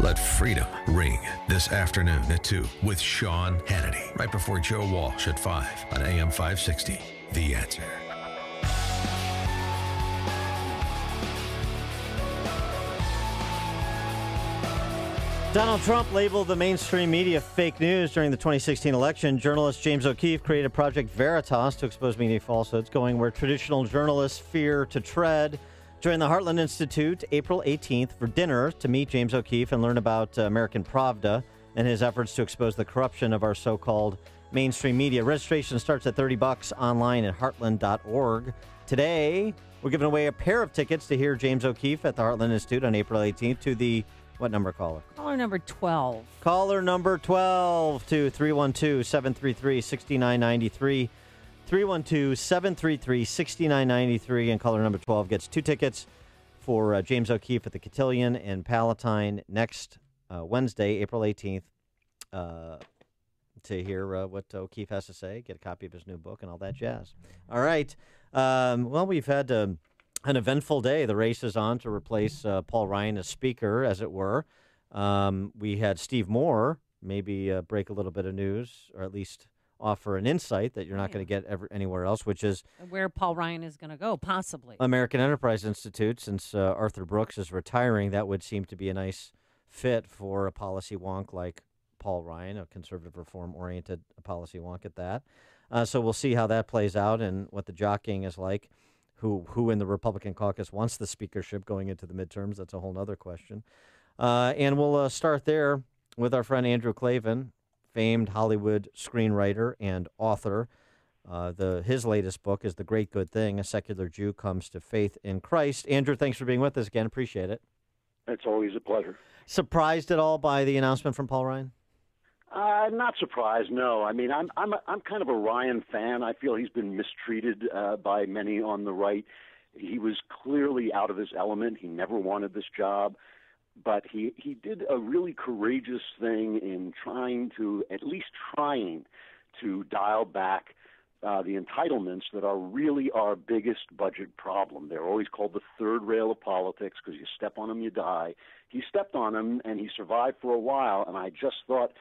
Let freedom ring this afternoon at 2 with Sean Hannity, right before Joe Walsh at 5 on AM 560. The Answer. Donald Trump labeled the mainstream media fake news during the 2016 election. Journalist James O'Keefe created Project Veritas to expose media falsehoods, going where traditional journalists fear to tread. Join the Heartland Institute April 18th for dinner to meet James O'Keefe and learn about American Pravda and his efforts to expose the corruption of our so-called mainstream media. Registration starts at $30 online at heartland.org. Today, we're giving away a pair of tickets to hear James O'Keefe at the Heartland Institute on April 18th to the, what number caller? Caller number 12. Caller number 12 to 312-733-6993. 312-733-6993, and caller number 12 gets 2 tickets for James O'Keefe at the Cotillion in Palatine next Wednesday, April 18th, to hear what O'Keefe has to say, get a copy of his new book, and all that jazz. All right. Well, we've had an eventful day. The race is on to replace Paul Ryan as Speaker, as it were. We had Steve Moore maybe break a little bit of news, or at least offer an insight that you're not going to get anywhere else, which is where Paul Ryan is going to go, possibly. American Enterprise Institute. Since Arthur Brooks is retiring, that would seem to be a nice fit for a policy wonk like Paul Ryan, a conservative reform-oriented policy wonk at that. So we'll see how that plays out and what the jockeying is like. Who in the Republican caucus wants the speakership going into the midterms? That's a whole other question. And we'll start there with our friend Andrew Klavan, famed Hollywood screenwriter and author. His latest book is The Great Good Thing, A Secular Jew Comes to Faith in Christ. Andrew, thanks for being with us again. Appreciate it. It's always a pleasure. Surprised at all by the announcement from Paul Ryan? Not surprised, no. I mean, I'm kind of a Ryan fan. I feel he's been mistreated by many on the right. He was clearly out of his element. He never wanted this job. But he did a really courageous thing in at least trying to dial back the entitlements that are really our biggest budget problem. They're always called the third rail of politics because you step on them, you die. He stepped on them, and he survived for a while, and I just thought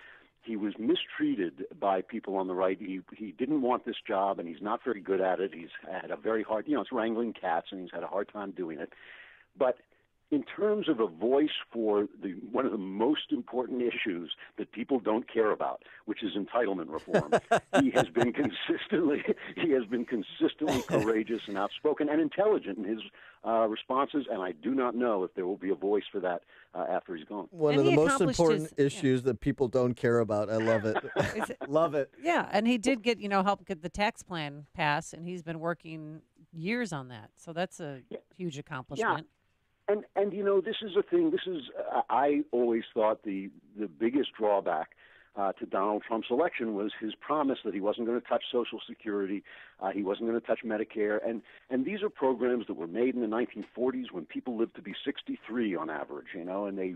he was mistreated by people on the right. He didn't want this job, and he's not very good at it. He's had a very hard, it's wrangling cats, and he's had a hard time doing it. But in terms of a voice for one of the most important issues that people don't care about, which is entitlement reform, he has been consistently courageous and outspoken and intelligent in his responses, and I do not know if there will be a voice for that after he's gone. One of the most important issues that people don't care about. I love it. Love it. Yeah, and he did get, help get the tax plan passed, and he's been working years on that. So that's a huge accomplishment. Yeah. And this is a thing. I always thought the biggest drawback to Donald Trump's election was his promise that he wasn't going to touch Social Security, he wasn't going to touch Medicare, and these are programs that were made in the 1940s when people lived to be 63 on average, and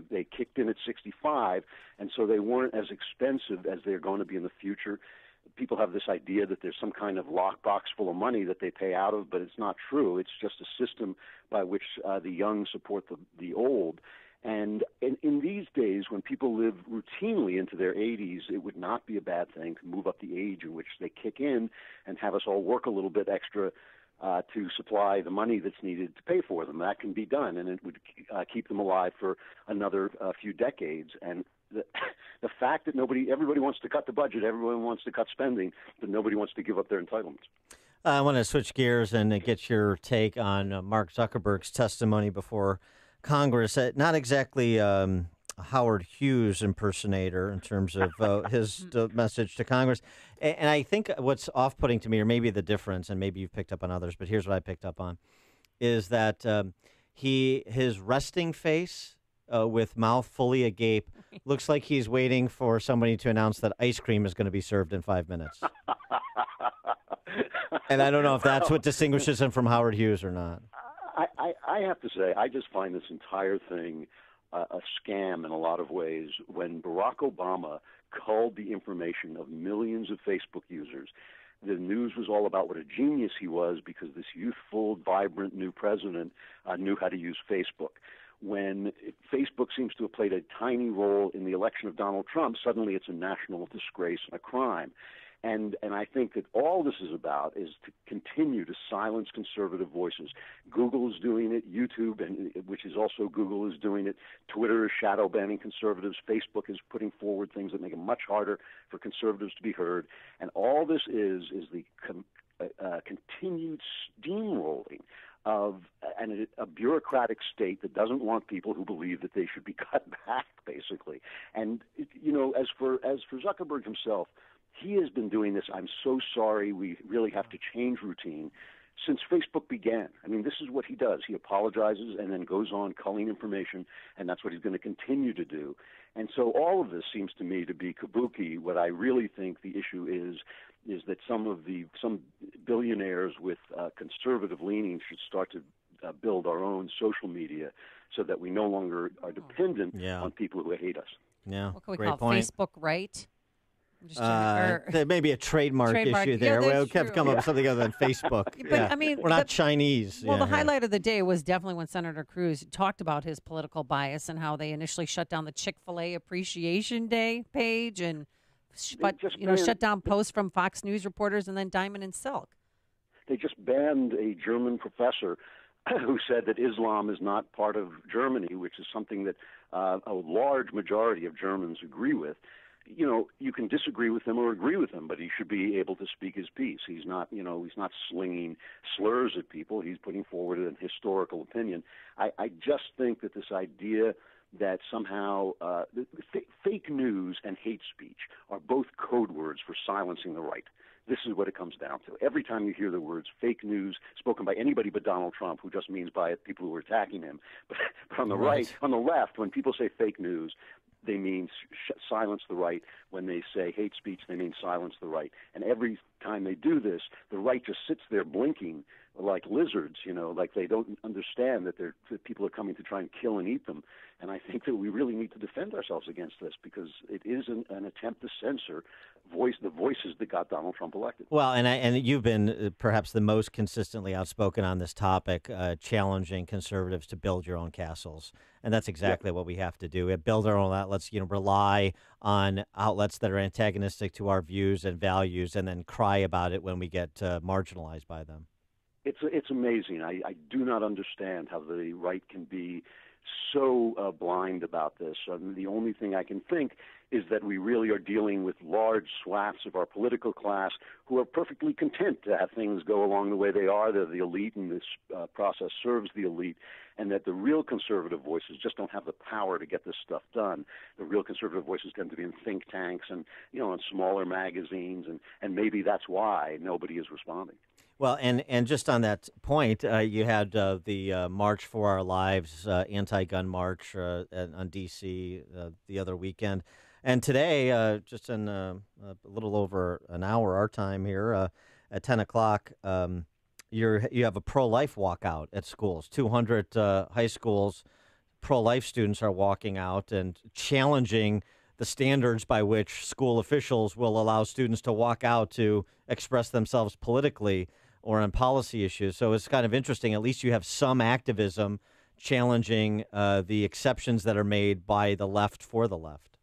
they kicked in at 65, and so they weren't as expensive as they're going to be in the future. People have this idea that there's some kind of lockbox full of money that they pay out of, but it's not true. It's just a system by which the young support the old. And in these days, when people live routinely into their 80s, it would not be a bad thing to move up the age in which they kick in and have us all work a little bit extra to supply the money that's needed to pay for them. That can be done, and it would keep them alive for another few decades. And the fact that everybody wants to cut the budget, everyone wants to cut spending, but nobody wants to give up their entitlements. I want to switch gears and get your take on Mark Zuckerberg's testimony before Congress. Not exactly a Howard Hughes impersonator in terms of his message to Congress. And I think what's off-putting to me, or maybe the difference, and maybe you've picked up on others, but here's what I picked up on, is that his resting face with mouth fully agape looks like he's waiting for somebody to announce that ice cream is going to be served in 5 minutes. And I don't know if that's what distinguishes him from Howard Hughes or not. I have to say, I just find this entire thing a scam in a lot of ways. When Barack Obama culled the information of millions of Facebook users, the news was all about what a genius he was because this youthful, vibrant new president knew how to use Facebook. when Facebook seems to have played a tiny role in the election of Donald Trump, suddenly it's a national disgrace and a crime. And I think that all this is about is to continue to silence conservative voices. Google is doing it, YouTube, which is also Google, is doing it. Twitter is shadow banning conservatives. Facebook is putting forward things that make it much harder for conservatives to be heard. And all this is the continued steamrolling of a bureaucratic state that doesn't want people who believe that they should be cut back, basically. And as for Zuckerberg himself, he has been doing this, I'm so sorry, we really have to change routine, since Facebook began. I mean, this is what he does. He apologizes and then goes on culling information, and that's what he's going to continue to do. And so all of this seems to me to be kabuki. What I really think the issue is that some billionaires with conservative leanings should start to build our own social media so that we no longer are dependent on people who hate us. Yeah, what can we great call point. Facebook right? There may be a trademark issue there. Yeah, we'll have to come up with something other than Facebook. But I mean, we're not Chinese. Well, the highlight of the day was definitely when Senator Cruz talked about his political bias and how they initially shut down the Chick-fil-A Appreciation Day page and shut down posts from Fox News reporters and then Diamond and Silk. They just banned a German professor who said that Islam is not part of Germany, which is something that a large majority of Germans agree with. You can disagree with him or agree with him, but he should be able to speak his piece. He's not slinging slurs at people. He's putting forward an historical opinion. I just think that this idea that somehow fake news and hate speech are both code words for silencing the right. This is what it comes down to. Every time you hear the words fake news spoken by anybody but Donald Trump, who just means by it people who are attacking him, but on the on the left, when people say fake news, they mean silence the right. When they say hate speech, they mean silence the right. And every time they do this, the right just sits there blinking like lizards, like they don't understand that people are coming to try and kill and eat them. And I think that we really need to defend ourselves against this because it is an attempt to censor the voices that got Donald Trump elected. Well, and you've been perhaps the most consistently outspoken on this topic, challenging conservatives to build your own castles. And that's exactly what we have to do. We build our own outlets, rely on outlets that are antagonistic to our views and values, and then cry about it when we get marginalized by them. It's amazing. I do not understand how the right can be so blind about this. The only thing I can think is that we really are dealing with large swaths of our political class who are perfectly content to have things go along the way they are. They're the elite, and this process serves the elite, and that the real conservative voices just don't have the power to get this stuff done. The real conservative voices tend to be in think tanks and, in smaller magazines, and maybe that's why nobody is responding. Well, and just on that point, you had the March for Our Lives, anti-gun march on D.C. The other weekend. And today, just in a little over an hour, our time here, at 10 o'clock, you have a pro-life walkout at schools. 200 high schools, pro-life students are walking out and challenging the standards by which school officials will allow students to walk out to express themselves politically or on policy issues. So it's kind of interesting. At least you have some activism challenging the exceptions that are made by the left for the left.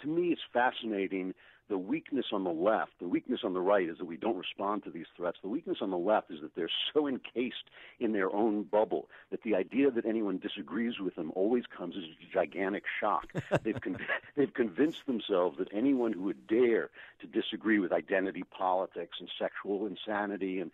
To me, it's fascinating. The weakness on the left, the weakness on the right is that we don't respond to these threats. The weakness on the left is that they're so encased in their own bubble that the idea that anyone disagrees with them always comes as a gigantic shock. They've convinced themselves that anyone who would dare to disagree with identity politics and sexual insanity and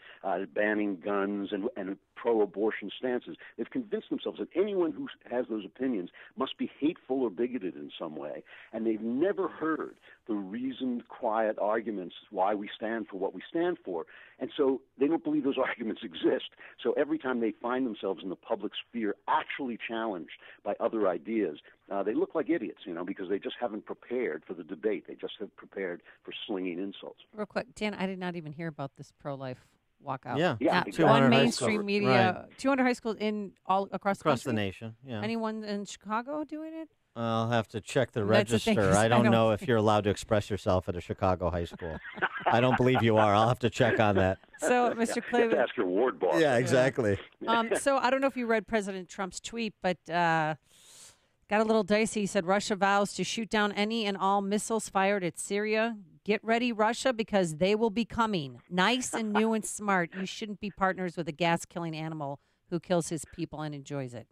banning guns and pro-abortion stances, they've convinced themselves that anyone who has those opinions must be hateful or bigoted in some way, and they've never heard the reasoned, quiet arguments why we stand for what we stand for. And so they don't believe those arguments exist. So every time they find themselves in the public sphere actually challenged by other ideas, they look like idiots, because they just haven't prepared for the debate. They just have prepared for slinging insults. Real quick, Dan, I did not even hear about this pro-life walk out. Yeah, Yeah, Not exactly. one 200 high mainstream schools. media. Right. 200 high schools in all across Across the country? nation, yeah. Anyone in Chicago doing it? I'll have to check the That's the thing, register. 'cause I I don't don't know if you're allowed to express yourself at a Chicago high school. I don't believe you are. I'll have to check on that. So, Mr. You have to Klavan, ask your ward boss. Yeah, exactly. so I don't know if you read President Trump's tweet, but got a little dicey. He said Russia vows to shoot down any and all missiles fired at Syria. Get ready, Russia, because they will be coming. Nice and new and smart. You shouldn't be partners with a gas-killing animal who kills his people and enjoys it.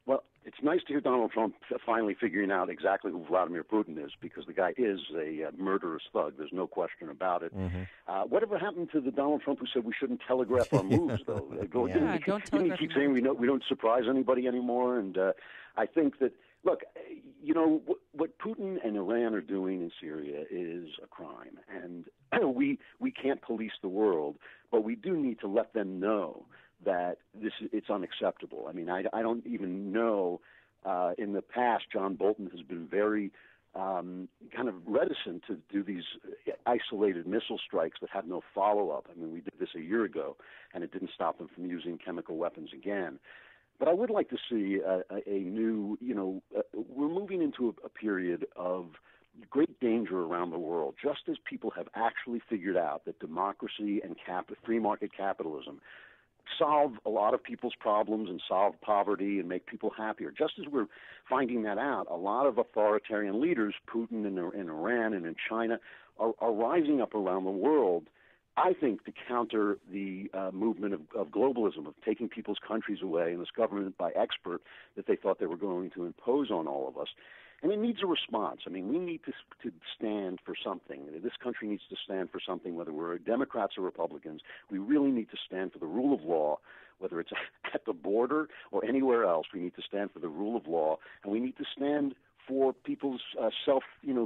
Well, it's nice to hear Donald Trump finally figuring out exactly who Vladimir Putin is, because the guy is a murderous thug. There's no question about it. Whatever happened to the Donald Trump who said we shouldn't telegraph our moves, though? Don't telegraph Didn't he keep your saying we don't surprise anybody anymore? And I think that, look, you know, what Putin and Iran are doing in Syria is a crime. And we can't police the world, but we do need to let them know that it's unacceptable. I mean, I don't even know. In the past, John Bolton has been very kind of reticent to do these isolated missile strikes that have no follow-up. I mean, we did this a year ago, and it didn't stop them from using chemical weapons again. But I would like to see a new, we're moving into a period of great danger around the world, just as people have actually figured out that democracy and free market capitalism solve a lot of people's problems and solve poverty and make people happier. Just as we're finding that out, a lot of authoritarian leaders, Putin in Iran and in China, are rising up around the world, I think, to counter the movement of globalism, of taking people's countries away and this government by expert that they thought they were going to impose on all of us. And it needs a response. I mean, we need to stand for something. This country needs to stand for something, whether we're Democrats or Republicans. We really need to stand for the rule of law, whether it's at the border or anywhere else. We need to stand for the rule of law, and we need to stand for people's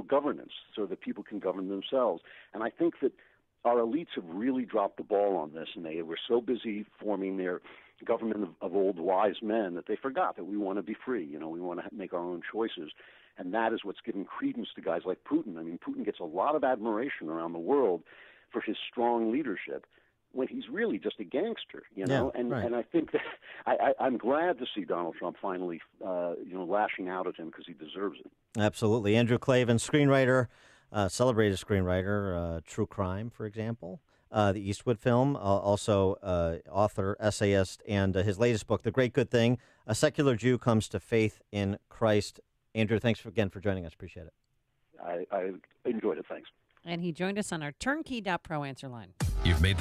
governance so that people can govern themselves. And I think that our elites have really dropped the ball on this, and they were so busy forming their government of old wise men that they forgot that we want to be free. We want to make our own choices. And that is what's giving credence to guys like Putin. I mean, Putin gets a lot of admiration around the world for his strong leadership when he's really just a gangster, Yeah, right. And I think that I'm glad to see Donald Trump finally, lashing out at him because he deserves it. Absolutely. Andrew Klavan, screenwriter, celebrated screenwriter, True Crime, for example, the Eastwood film, also author, essayist, and his latest book, The Great Good Thing, A Secular Jew Comes to Faith in Christ. Andrew, thanks again for joining us. Appreciate it. I enjoyed it. Thanks. And he joined us on our turnkey.pro answer line. You've made the